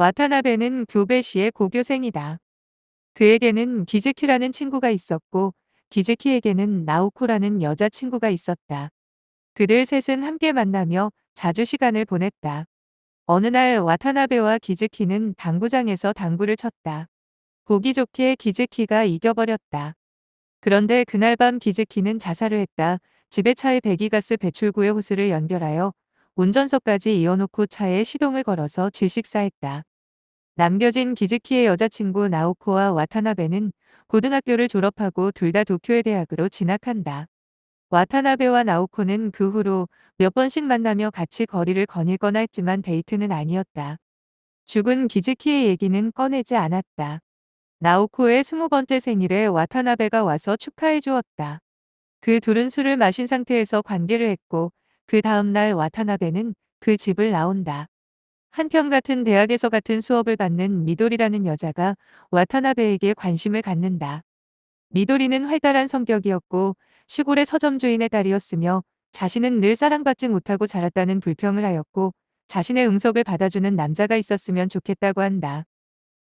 와타나베는 교배 시의 고교생이다. 그에게는 기즈키라는 친구가 있었고, 기즈키에게는 나오코라는 여자친구가 있었다. 그들 셋은 함께 만나며 자주 시간을 보냈다. 어느 날 와타나베와 기즈키는 당구장에서 당구를 쳤다. 보기 좋게 기즈키가 이겨버렸다. 그런데 그날 밤 기즈키는 자살을 했다. 집에 차에 배기가스 배출구의 호스를 연결하여 운전석까지 이어놓고 차에 시동을 걸어서 질식사했다. 남겨진 기즈키의 여자친구 나오코와 와타나베는 고등학교를 졸업하고 둘 다 도쿄의 대학으로 진학한다. 와타나베와 나오코는 그 후로 몇 번씩 만나며 같이 거리를 거닐거나 했지만 데이트는 아니었다. 죽은 기즈키의 얘기는 꺼내지 않았다. 나오코의 20번째 생일에 와타나베가 와서 축하해 주었다. 그 둘은 술을 마신 상태에서 관계를 했고, 그 다음날 와타나베는 그 집을 나온다. 한편 같은 대학에서 같은 수업을 받는 미도리라는 여자가 와타나베에게 관심을 갖는다. 미도리는 활달한 성격이었고 시골의 서점 주인의 딸이었으며 자신은 늘 사랑받지 못하고 자랐다는 불평을 하였고, 자신의 응석을 받아주는 남자가 있었으면 좋겠다고 한다.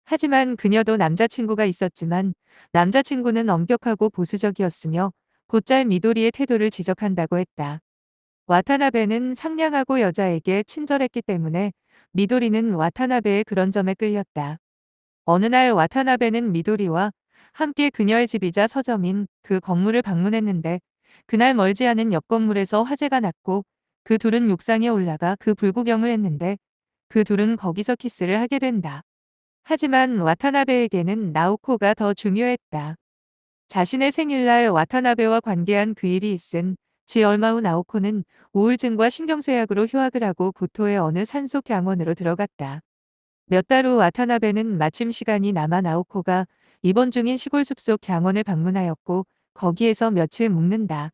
하지만 그녀도 남자친구가 있었지만 남자친구는 엄격하고 보수적이었으며 곧잘 미도리의 태도를 지적한다고 했다. 와타나베는 상냥하고 여자에게 친절했기 때문에 미도리는 와타나베의 그런 점에 끌렸다. 어느 날 와타나베는 미도리와 함께 그녀의 집이자 서점인 그 건물을 방문했는데, 그날 멀지 않은 옆 건물에서 화재가 났고 그 둘은 옥상에 올라가 그 불구경을 했는데, 그 둘은 거기서 키스를 하게 된다. 하지만 와타나베에게는 나오코가 더 중요했다. 자신의 생일날 와타나베와 관계한 그 일이 있은 지 얼마 후 나오코는 우울증과 신경쇠약으로 휴학을 하고 고토의 어느 산속 병원으로 들어갔다. 몇 달 후 와타나베는 마침 시간이 남아 나오코가 입원 중인 시골 숲속 병원을 방문하였고, 거기에서 며칠 묵는다.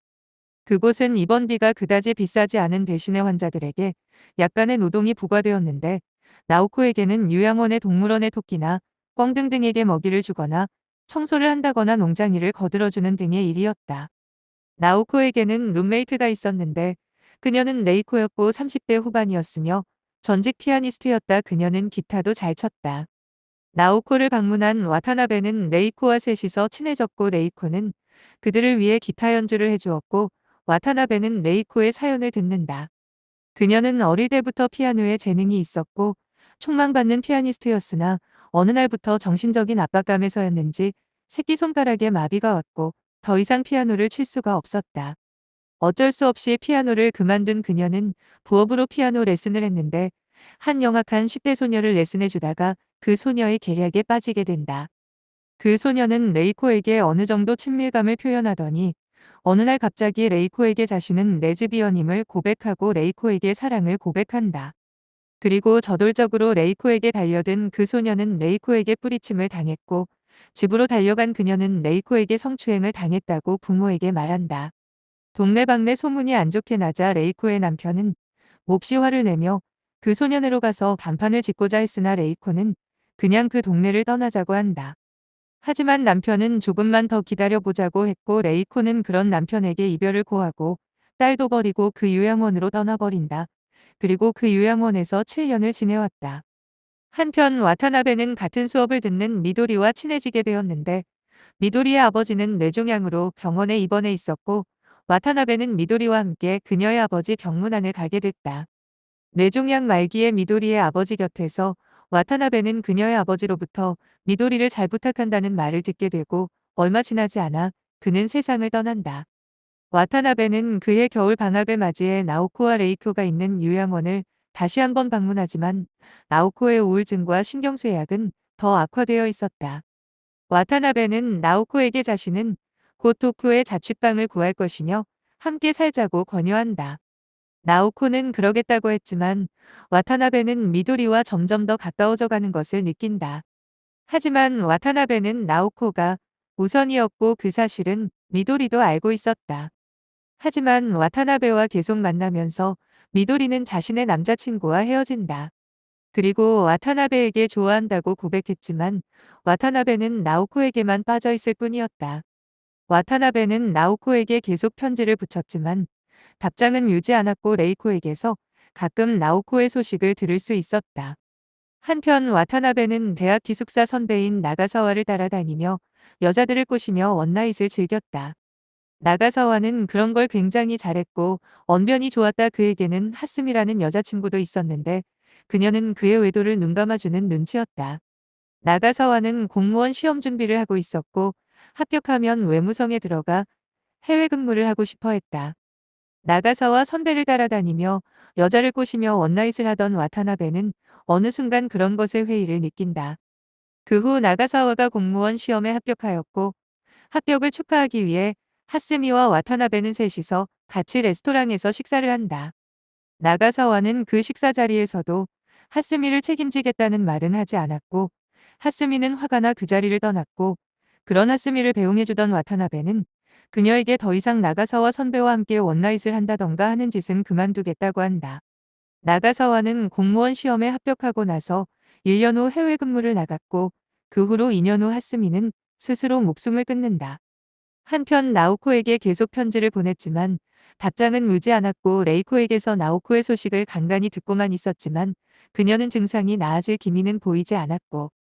그곳은 입원비가 그다지 비싸지 않은 대신에 환자들에게 약간의 노동이 부과되었는데, 나오코에게는 요양원의 동물원의 토끼나 꿩 등등에게 먹이를 주거나 청소를 한다거나 농장일을 거들어주는 등의 일이었다. 나오코에게는 룸메이트가 있었는데, 그녀는 레이코였고 30대 후반이었으며 전직 피아니스트였다. 그녀는 기타도 잘 쳤다. 나오코를 방문한 와타나베는 레이코와 셋이서 친해졌고, 레이코는 그들을 위해 기타 연주를 해주었고, 와타나베는 레이코의 사연을 듣는다. 그녀는 어릴 때부터 피아노에 재능이 있었고 촉망받는 피아니스트였으나 어느 날부터 정신적인 압박감에서였는지 새끼손가락에 마비가 왔고 더 이상 피아노를 칠 수가 없었다. 어쩔 수 없이 피아노를 그만둔 그녀는 부업으로 피아노 레슨을 했는데, 한 영악한 10대 소녀를 레슨해 주다가 그 소녀의 계략에 빠지게 된다. 그 소녀는 레이코에게 어느 정도 친밀감을 표현하더니 어느 날 갑자기 레이코에게 자신은 레즈비언임을 고백하고 레이코에게 사랑을 고백한다. 그리고 저돌적으로 레이코에게 달려든 그 소녀는 레이코에게 뿌리침을 당했고, 집으로 달려간 그녀는 레이코에게 성추행을 당했다고 부모에게 말한다. 동네방네 소문이 안 좋게 나자 레이코의 남편은 몹시 화를 내며 그 소년으로 가서 간판을 짓고자 했으나 레이코는 그냥 그 동네를 떠나자고 한다. 하지만 남편은 조금만 더 기다려보자고 했고, 레이코는 그런 남편에게 이별을 고하고 딸도 버리고 그 요양원으로 떠나버린다. 그리고 그 요양원에서 7년을 지내왔다. 한편 와타나베는 같은 수업을 듣는 미도리와 친해지게 되었는데, 미도리의 아버지는 뇌종양으로 병원에 입원해 있었고, 와타나베는 미도리와 함께 그녀의 아버지 병문안을 가게 됐다. 뇌종양 말기에 미도리의 아버지 곁에서 와타나베는 그녀의 아버지로부터 미도리를 잘 부탁한다는 말을 듣게 되고, 얼마 지나지 않아 그는 세상을 떠난다. 와타나베는 그해 겨울 방학을 맞이해 나오코와 레이코가 있는 요양원을 다시 한번 방문하지만 나오코의 우울증과 신경쇠약은 더 악화되어 있었다. 와타나베는 나오코에게 자신은 곧 도쿄에 자취방을 구할 것이며 함께 살자고 권유한다. 나오코는 그러겠다고 했지만 와타나베는 미도리와 점점 더 가까워져 가는 것을 느낀다. 하지만 와타나베는 나오코가 우선이었고 그 사실은 미도리도 알고 있었다. 하지만 와타나베와 계속 만나면서 미도리는 자신의 남자친구와 헤어진다. 그리고 와타나베에게 좋아한다고 고백했지만 와타나베는 나오코에게만 빠져 있을 뿐이었다. 와타나베는 나오코에게 계속 편지를 붙였지만 답장은 유지 않았고, 레이코에게서 가끔 나오코의 소식을 들을 수 있었다. 한편 와타나베는 대학 기숙사 선배인 나가사와를 따라다니며 여자들을 꼬시며 원나잇을 즐겼다. 나가사와는 그런 걸 굉장히 잘했고 언변이 좋았다. 그에게는 하스미라는 여자친구도 있었는데 그녀는 그의 외도를 눈감아주는 눈치였다. 나가사와는 공무원 시험 준비를 하고 있었고 합격하면 외무성에 들어가 해외 근무를 하고 싶어 했다. 나가사와 선배를 따라다니며 여자를 꼬시며 원나잇을 하던 와타나베는 어느 순간 그런 것에 회의를 느낀다. 그 후 나가사와가 공무원 시험에 합격하였고 합격을 축하하기 위해 하스미와 와타나베는 셋이서 같이 레스토랑에서 식사를 한다. 나가사와는 그 식사 자리에서도 하스미를 책임지겠다는 말은 하지 않았고 하스미는 화가 나 그 자리를 떠났고 그런 하스미를 배웅해주던 와타나베는 그녀에게 더 이상 나가사와 선배와 함께 원나잇을 한다던가 하는 짓은 그만두겠다고 한다. 나가사와는 공무원 시험에 합격하고 나서 1년 후 해외 근무를 나갔고 그 후로 2년 후 하스미는 스스로 목숨을 끊는다. 한편 나오코에게 계속 편지를 보냈지만 답장은 오지 않았고 레이코에게서 나오코의 소식을 간간히 듣고만 있었지만 그녀는 증상이 나아질 기미는 보이지 않았고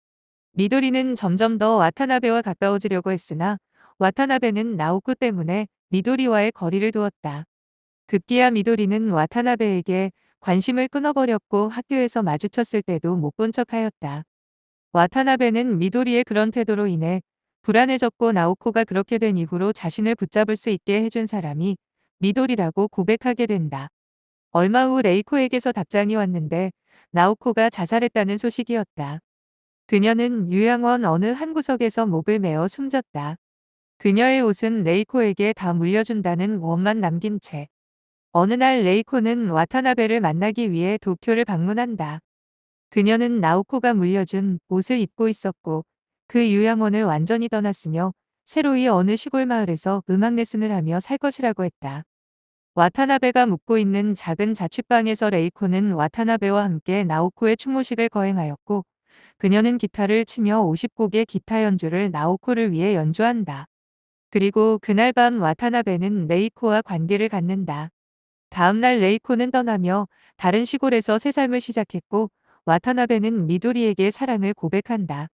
미도리는 점점 더 와타나베와 가까워지려고 했으나 와타나베는 나오코 때문에 미도리와의 거리를 두었다. 급기야 미도리는 와타나베에게 관심을 끊어버렸고 학교에서 마주쳤을 때도 못 본 척하였다. 와타나베는 미도리의 그런 태도로 인해 불안해졌고 나오코가 그렇게 된 이후로 자신을 붙잡을 수 있게 해준 사람이 미도리라고 고백하게 된다. 얼마 후 레이코에게서 답장이 왔는데 나오코가 자살했다는 소식이었다. 그녀는 요양원 어느 한 구석에서 목을 메어 숨졌다. 그녀의 옷은 레이코에게 다 물려준다는 원만 남긴 채 어느 날 레이코는 와타나베를 만나기 위해 도쿄를 방문한다. 그녀는 나오코가 물려준 옷을 입고 있었고 그 요양원을 완전히 떠났으며 새로이 어느 시골 마을에서 음악 레슨을 하며 살 것이라고 했다. 와타나베가 묵고 있는 작은 자취방에서 레이코는 와타나베와 함께 나오코의 추모식을 거행하였고 그녀는 기타를 치며 50곡의 기타 연주를 나오코를 위해 연주한다. 그리고 그날 밤 와타나베는 레이코와 관계를 갖는다. 다음 날 레이코는 떠나며 다른 시골에서 새 삶을 시작했고 와타나베는 미도리에게 사랑을 고백한다.